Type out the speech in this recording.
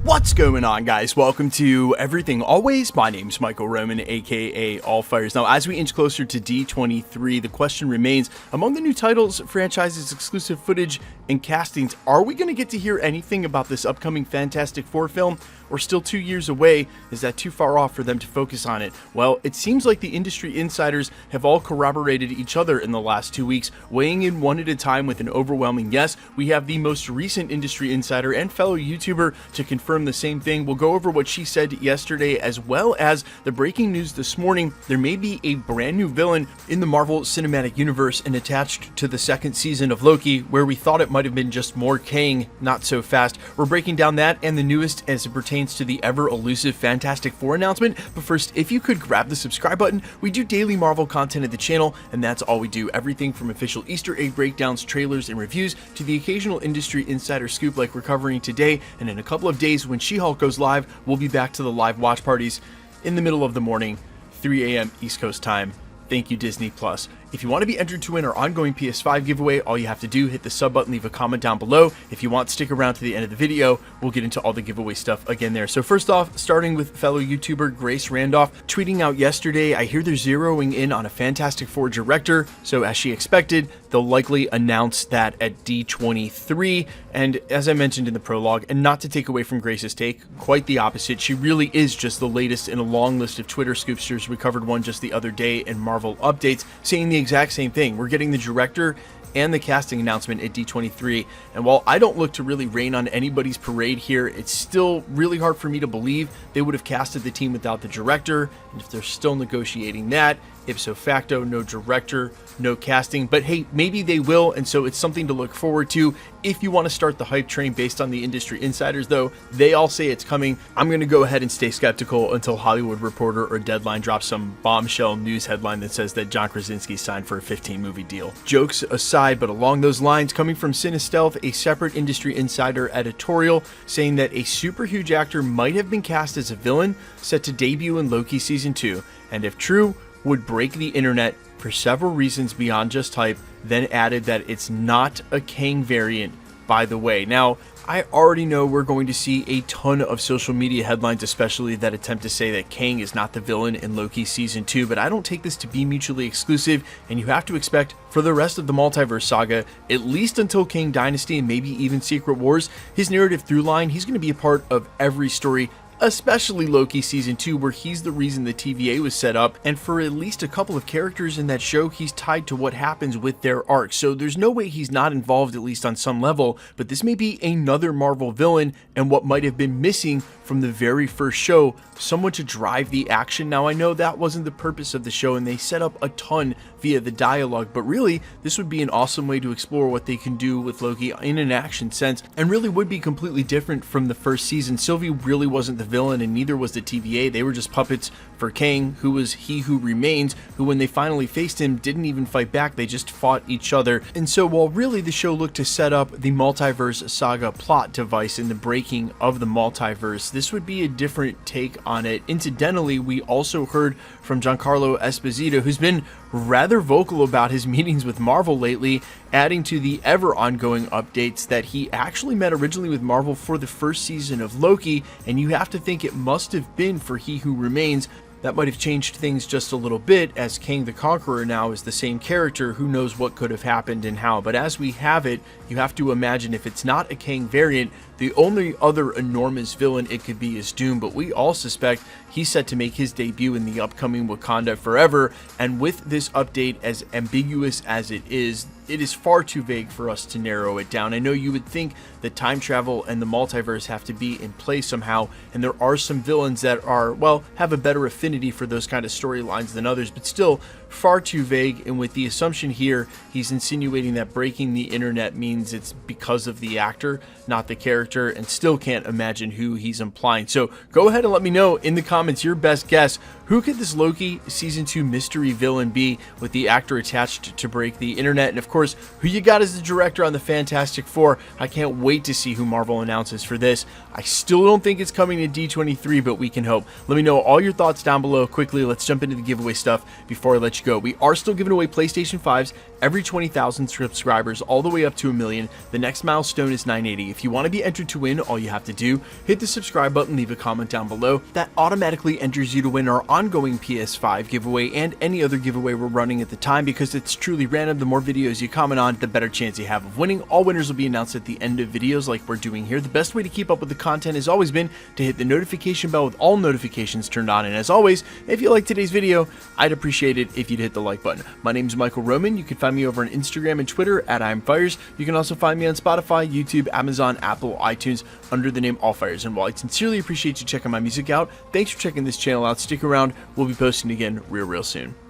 What's going on, guys? Welcome to Everything Always. My name's Michael Roman, aka Allfires. Now, as we inch closer to D23, the question remains, among the new titles, franchises, exclusive footage, and castings, are we going to get to hear anything about this upcoming Fantastic Four film? Or still 2 years away? Is that too far off for them to focus on it? Well, it seems like the industry insiders have all corroborated each other in the last 2 weeks, weighing in one at a time with an overwhelming yes. We have the most recent industry insider and fellow YouTuber to confirm the same thing. We'll go over what she said yesterday, as well as the breaking news this morning. There may be a brand new villain in the Marvel Cinematic Universe and attached to the second season of Loki, where we thought it might have been just more Kang, not so fast. We're breaking down that and the newest as it pertains to the ever elusive Fantastic Four announcement. But first, if you could grab the subscribe button. We do daily Marvel content at the channel, and that's all we do. Everything from official Easter egg breakdowns, trailers, and reviews to the occasional industry insider scoop like we're covering today. And in a couple of days, when She-Hulk goes live, we'll be back to the live watch parties in the middle of the morning, 3 a.m. East Coast time. Thank you, Disney Plus. If you want to be entered to win our ongoing PS5 giveaway, all you have to do, hit the sub button, leave a comment down below. If you want, stick around to the end of the video. We'll get into all the giveaway stuff again there. So first off, starting with fellow YouTuber Grace Randolph, tweeting out yesterday, I hear they're zeroing in on a Fantastic Four director. So as she expected, they'll likely announce that at D23. And as I mentioned in the prologue, and not to take away from Grace's take, quite the opposite. She really is just the latest in a long list of Twitter scoopsters. We covered one just the other day in Marvel Updates, saying the exact same thing. We're getting the director and the casting announcement at D23, and while I don't look to really rain on anybody's parade here, it's still really hard for me to believe they would have casted the team without the director. And if they're still negotiating that, ipso facto, no director, no casting. But hey, maybe they will, and so it's something to look forward to. If you want to start the hype train based on the industry insiders, though, they all say it's coming. I'm going to go ahead and stay skeptical until Hollywood Reporter or Deadline drops some bombshell news headline that says that John Krasinski signed for a 15-movie deal. Jokes aside, but along those lines, coming from CineStealth, a separate industry insider editorial, saying that a super huge actor might have been cast as a villain set to debut in Loki Season 2, and if true, would break the internet for several reasons beyond just hype, then added that it's not a Kang variant, by the way. Now, I already know we're going to see a ton of social media headlines, especially that attempt to say that Kang is not the villain in Loki Season 2, but I don't take this to be mutually exclusive, and you have to expect for the rest of the multiverse saga, at least until Kang Dynasty and maybe even Secret Wars, his narrative through line, he's going to be a part of every story, especially Loki Season 2, where he's the reason the TVA was set up, and for at least a couple of characters in that show, he's tied to what happens with their arc. So there's no way he's not involved, at least on some level, but this may be another Marvel villain, and what might have been missing from the very first show, someone to drive the action. Now, I know that wasn't the purpose of the show, and they set up a ton via the dialogue, but really, this would be an awesome way to explore what they can do with Loki in an action sense, and really would be completely different from the first season. Sylvie really wasn't the villain, and neither was the TVA. They were just puppets for Kang, who was He Who Remains, who when they finally faced him didn't even fight back, they just fought each other. And so while really the show looked to set up the multiverse saga plot device in the breaking of the multiverse, this would be a different take on it. Incidentally, we also heard from Giancarlo Esposito, who's been rather vocal about his meetings with Marvel lately, adding to the ever ongoing updates that he actually met originally with Marvel for the first season of Loki, and you have to think it must have been for He Who Remains. That might have changed things just a little bit, as Kang the Conqueror now is the same character. Who knows what could have happened and how, but as we have it, you have to imagine if it's not a Kang variant, the only other enormous villain it could be is Doom, but we all suspect he's set to make his debut in the upcoming Wakanda Forever, and with this update, as ambiguous as it is far too vague for us to narrow it down. I know you would think that time travel and the multiverse have to be in play somehow, and there are some villains that are, well, have a better affinity for those kind of storylines than others, but still far too vague. And with the assumption here, he's insinuating that breaking the internet means it's because of the actor, not the character, and still can't imagine who he's implying. So go ahead and let me know in the comments your best guess. Who could this Loki Season 2 mystery villain be with the actor attached to break the internet? And of course, who you got as the director on the Fantastic Four? I can't wait to see who Marvel announces for this. I still don't think it's coming to D23, but we can hope. Let me know all your thoughts down below. Quickly, let's jump into the giveaway stuff before I let let you go. We are still giving away PlayStation 5s every 20,000 subscribers all the way up to 1 million. The next milestone is 980. If you want to be entered to win, all you have to do, hit the subscribe button, leave a comment down below. That automatically enters you to win our ongoing PS5 giveaway and any other giveaway we're running at the time, because it's truly random. The more videos you comment on, the better chance you have of winning. All winners will be announced at the end of videos like we're doing here. The best way to keep up with the content has always been to hit the notification bell with all notifications turned on. And as always, if you like today's video, I'd appreciate it if you'd hit the like button. My name is Michael Roman. You can find me over on Instagram and Twitter at I'mFires. You can also find me on Spotify, YouTube, Amazon, Apple, iTunes under the name AllFires. And while I sincerely appreciate you checking my music out, thanks for checking this channel out. Stick around. We'll be posting again real soon.